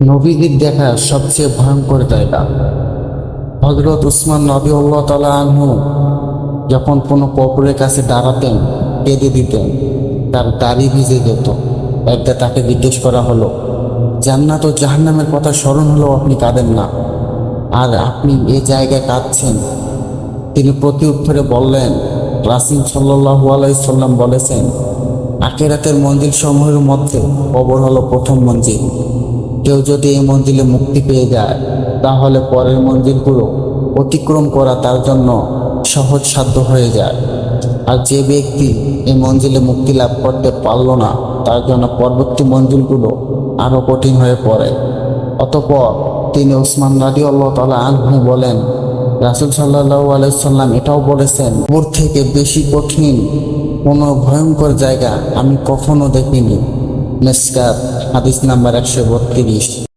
নবীদের দেখা সবচেয়ে ভয়ঙ্কর জায়গা। হযরত উসমান রাদিয়াল্লাহু তাআলা আনহু যখন কোনো কবরের কাছে দাঁড়াতেন, কেঁদে দিতেন, তার দাড়ি ভিজে যেত। একদা তাকে জিজ্ঞেস করা হলো, জান্নাত ও জাহান্নামের কথা স্মরণ হলেও আপনি কাঁদেন না, আর আপনি এ জায়গায় কাঁদছেন? তিনি প্রতি উত্তরে বললেন, রাসূল সাল্লাল্লাহু আলাইহি সাল্লাম বলেছেন, আখিরাতের মঞ্জিল সমূহের মধ্যে কবর হলো প্রথম মঞ্জিল। কেউ যদি এই মঞ্জিলে মুক্তি পেয়ে যায়, তাহলে পরের মঞ্জিলগুলো অতিক্রম করা তার জন্য সহজ সাধ্য হয়ে যায়। আর যে ব্যক্তি এই মঞ্জিলে মুক্তি লাভ করতে পারল না, তার জন্য পরবর্তী মঞ্জিলগুলো আরও কঠিন হয়ে পড়ে। অতঃপর তিনি উসমান রাদিয়াল্লাহু তাআলা আনহু বলেন, রাসূল সাল্লাল্লাহু আলাইহি সাল্লাম এটাও বলেছেন, কবর থেকে বেশি কঠিন কোনো ভয়ঙ্কর জায়গা আমি কখনো দেখিনি। মিসকাত হাদিস নাম্বার 132।